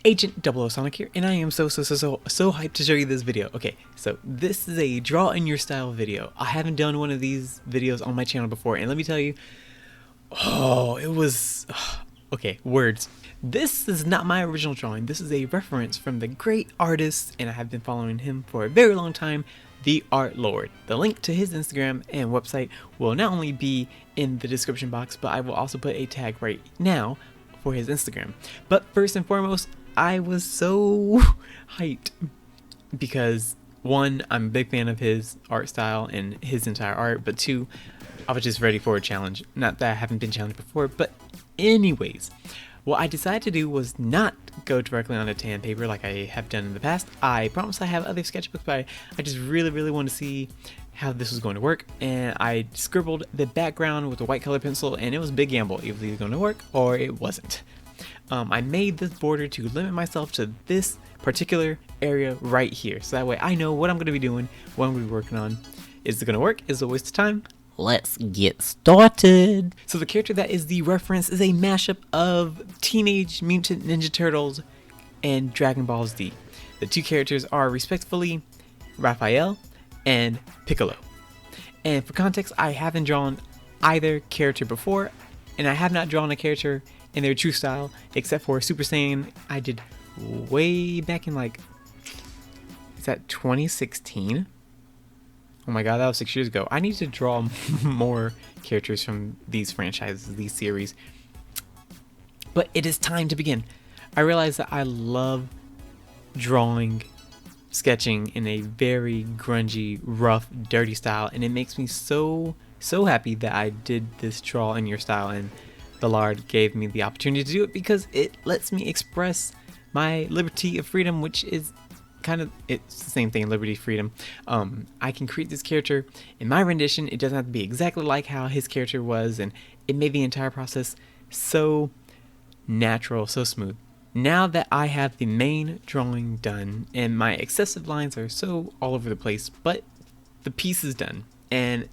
Agent00sonic here, and I am so hyped to show you this video. Okay, so this is a draw in your style video. I haven't done one of these videos on my channel before, and let me tell you, okay, words. This is not my original drawing. This is a reference from the great artist, and I have been following him for a very long time, the Art Lord. The link to his Instagram and website will not only be in the description box, but I will also put a tag right now for his Instagram. But first and foremost, I was so hyped because one, I'm a big fan of his art style and his entire art, but two, I was just ready for a challenge. Not that I haven't been challenged before, but anyways, what I decided to do was not go directly on a tan paper like I have done in the past. I promise I have other sketchbooks, but I just really want to see how this was going to work, and I scribbled the background with a white color pencil, and it was a big gamble. It was either going to work or it wasn't. I made this border to limit myself to this particular area right here, so that way I know what I'm going to be doing, what I'm going to be working on. Is it going to work? Is it a waste of time? Let's get started. So the character that is the reference is a mashup of Teenage Mutant Ninja Turtles and Dragon Ball Z. The two characters are respectively Raphael and Piccolo. And for context, I haven't drawn either character before, and I have not drawn a character in their true style except for Super Saiyan I did way back in, like, is that 2016? Oh my god, that was 6 years ago. I need to draw more characters from these franchises, these series. But it is time to begin. I realize that I love drawing, sketching in a very grungy, rough, dirty style, and it makes me so happy that I did this draw in your style, and the Lord gave me the opportunity to do it because it lets me express my liberty of freedom, which is it's the same thing, liberty, freedom. I can create this character in my rendition. It doesn't have to be exactly like how his character was, and it made the entire process so natural, so smooth. Now that I have the main drawing done, and my excessive lines are so all over the place, but the piece is done, and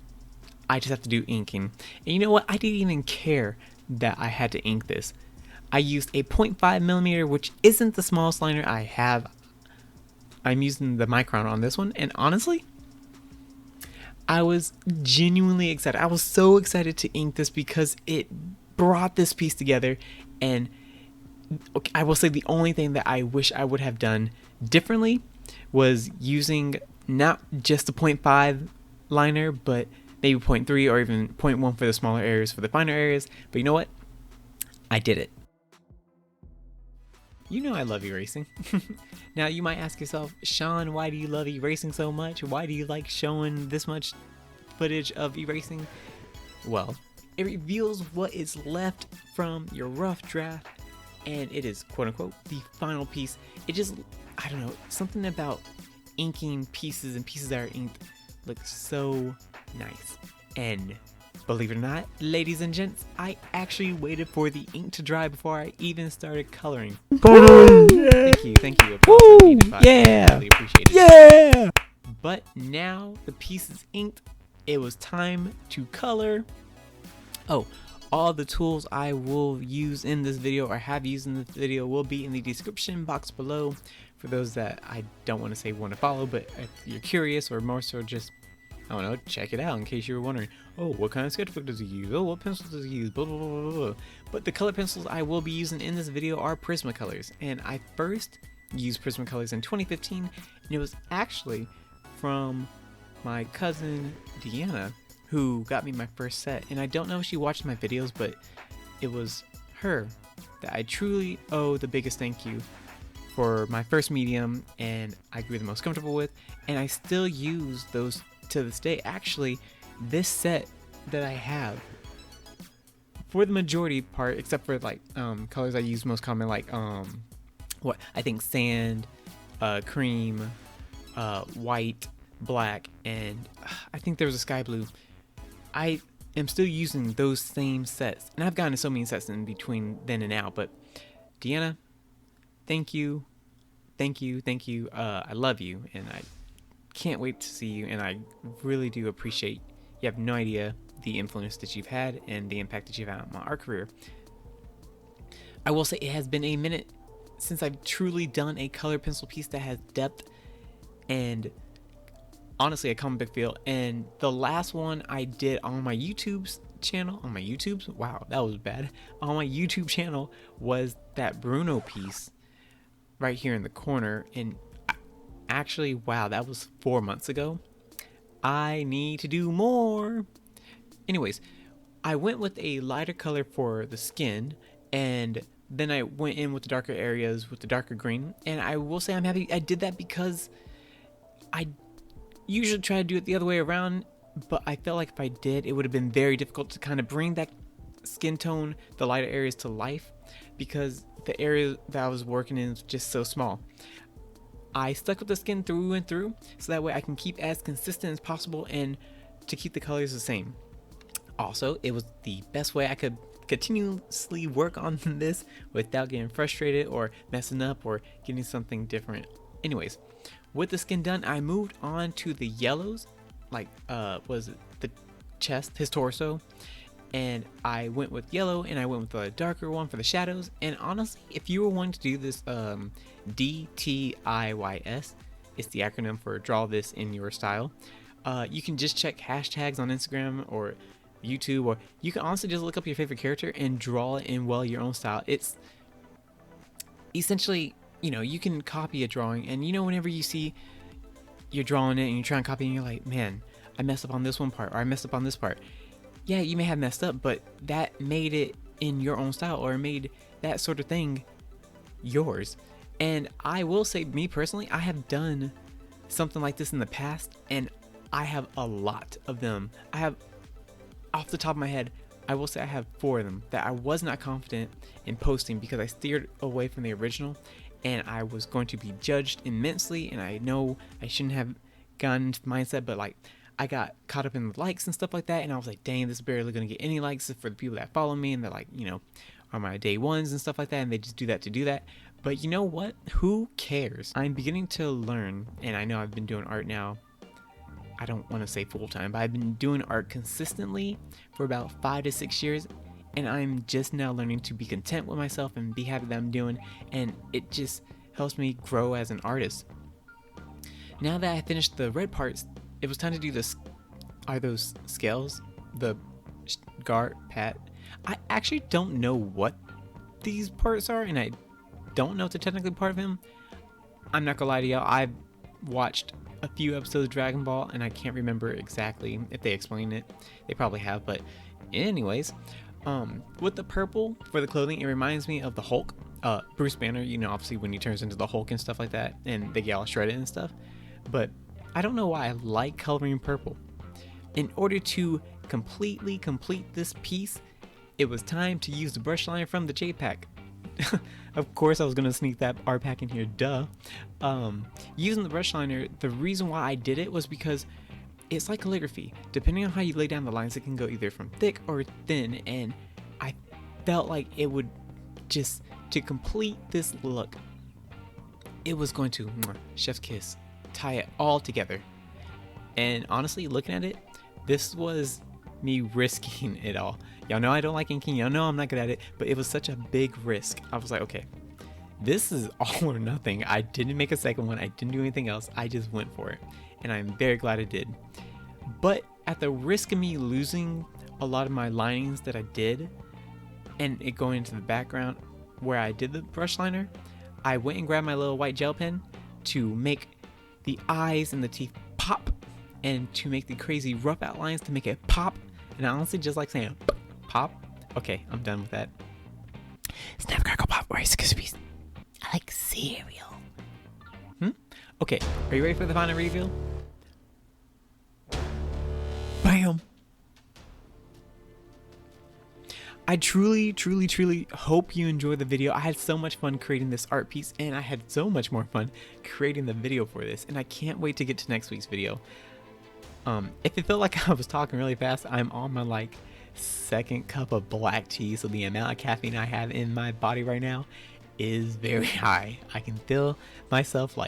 I just have to do inking. And you know what? I didn't even care that I had to ink this. I used a 0.5mm, which isn't the smallest liner I have. I'm using the micron on this one, and honestly, I was genuinely excited. I was so excited to ink this because it brought this piece together. And I will say the only thing that I wish I would have done differently was using not just the 0.5 liner, but maybe 0.3 or even 0.1 for the smaller areas, for the finer areas. But you know what? I did it. You know I love erasing. Now you might ask yourself, Sean, why do you love erasing so much? Why do you like showing this much footage of erasing? Well, it reveals what is left from your rough draft, and it is quote unquote the final piece. It just, I don't know, something about inking pieces and pieces that are inked looks so nice. And believe it or not, ladies and gents, I actually waited for the ink to dry before I even started coloring. Thank you. Yeah. I really appreciate it. Yeah. But now the piece is inked. It was time to color. Oh, all the tools I will use in this video or have used in this video will be in the description box below for those that I don't want to say want to follow, but if you're curious or more so just, I don't know, check it out in case you were wondering, oh, what kind of sketchbook does he use? Oh, what pencils does he use? Blah, blah, blah, blah, blah. But the color pencils I will be using in this video are Prismacolours. And I first used Prismacolours in 2015, and it was actually from my cousin Deanna who got me my first set. And I don't know if she watched my videos, but it was her that I truly owe the biggest thank you for my first medium, and I grew the most comfortable with, and I still use those to this day. Actually, this set that I have, for the majority part, except for like colors I use most common, like what I think sand, cream, white, black, and I think there was a sky blue. I am still using those same sets, and I've gotten so many sets in between then and now. But Deanna, thank you. I love you, and I can't wait to see you, and I really do appreciate, you have no idea the influence that you've had and the impact that you've had on my art career. I will say it has been a minute since I've truly done a color pencil piece that has depth and honestly a comic book feel. And the last one I did on my YouTube's channel, wow, that was bad, on my YouTube channel, was that Bruno piece right here in the corner. And actually, wow, that was 4 months ago. I need to do more. Anyways, I went with a lighter color for the skin, and then I went in with the darker areas with the darker green. And I will say I'm happy I did that, because I usually try to do it the other way around, but I felt like if I did, it would have been very difficult to kind of bring that skin tone, the lighter areas, to life, because the area that I was working in is just so small. I stuck with the skin through and through, so that way I can keep as consistent as possible and to keep the colors the same. Also, it was the best way I could continuously work on this without getting frustrated or messing up or getting something different. Anyways, with the skin done, I moved on to the yellows, like was it the chest, his torso, and I went with yellow, and I went with a darker one for the shadows. And honestly, if you were wanting to do this DTIYS, it's the acronym for draw this in your style, you can just check hashtags on Instagram or YouTube, or you can honestly just look up your favorite character and draw it in your own style. It's essentially, you can copy a drawing, and whenever you see you're drawing it and you try and copy it and you're like, man, I messed up on this one part, or I messed up on this part. Yeah, you may have messed up, but that made it in your own style, or made that sort of thing yours. And I will say, me personally, I have done something like this in the past, and I have a lot of them. I have, off the top of my head, I will say I have 4 of them that I was not confident in posting because I steered away from the original, and I was going to be judged immensely. And I know I shouldn't have gone into the mindset, but like, I got caught up in the likes and stuff like that, and I was like, dang, this is barely gonna get any likes for the people that follow me, and they're like, are my day ones and stuff like that, and they just do that to do that. But you know what? Who cares? I'm beginning to learn, and I know I've been doing art now, I don't want to say full time, but I've been doing art consistently for about 5 to 6 years, and I'm just now learning to be content with myself and be happy that I'm doing, and it just helps me grow as an artist. Now that I finished the red parts, it was time to do this. Are those scales? The Gart Pat? I actually don't know what these parts are, and I don't know if they're technically part of him. I'm not gonna lie to y'all, I've watched a few episodes of Dragon Ball, and I can't remember exactly if they explain it. They probably have, but anyways, with the purple for the clothing, it reminds me of the Hulk, Bruce Banner. Obviously when he turns into the Hulk and stuff like that, and they get all shredded and stuff. But I don't know why I like coloring purple. In order to completely complete this piece, it was time to use the brush liner from the JPAC. Of course I was gonna sneak that art pack in here, duh. Using the brush liner, the reason why I did it was because it's like calligraphy. Depending on how you lay down the lines, it can go either from thick or thin, and I felt like it would just, to complete this look, it was going to, chef's kiss, tie it all together. And honestly, looking at it, this was me risking it all. Y'all know I don't like inking, y'all know I'm not good at it, but it was such a big risk. I was like, okay, this is all or nothing. I didn't make a second one, I didn't do anything else, I just went for it, and I'm very glad I did. But at the risk of me losing a lot of my linings that I did, and it going into the background where I did the brush liner, I went and grabbed my little white gel pen to make the eyes and the teeth pop, and to make the crazy rough outlines to make it pop. And I honestly just like saying pop. Okay, I'm done with that. Snap, crackle, pop, Rice Krispies. I like cereal. Okay, are you ready for the final reveal? Bam! I truly hope you enjoyed the video. I had so much fun creating this art piece, and I had so much more fun creating the video for this, and I can't wait to get to next week's video. If it felt like I was talking really fast, I'm on my second cup of black tea, so the amount of caffeine I have in my body right now is very high. I can feel myself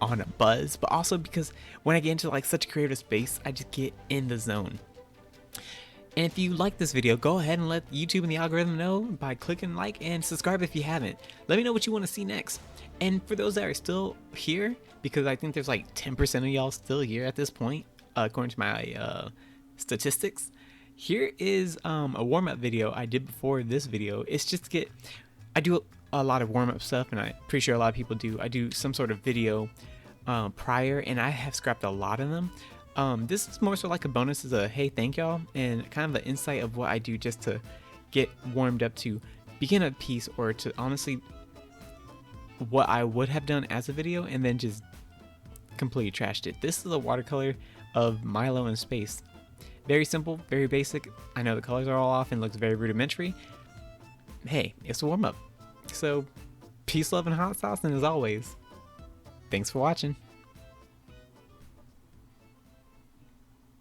on a buzz, but also because when I get into such a creative space, I just get in the zone. And if you like this video, go ahead and let YouTube and the algorithm know by clicking like and subscribe if you haven't. Let me know what you want to see next. And for those that are still here, because I think there's like 10% of y'all still here at this point, according to my statistics, here is a warm-up video I did before this video. It's just to get, I do a lot of warm-up stuff, and I'm pretty sure a lot of people do. I do some sort of video prior, and I have scrapped a lot of them. This is more so like a bonus as a hey, thank y'all, and kind of an insight of what I do just to get warmed up to begin a piece, or to honestly what I would have done as a video and then just completely trashed it. This is a watercolor of Milo in space. Very simple, very basic. I know the colors are all off and looks very rudimentary. Hey, it's a warm up. So peace, love, and hot sauce, and as always, thanks for watching.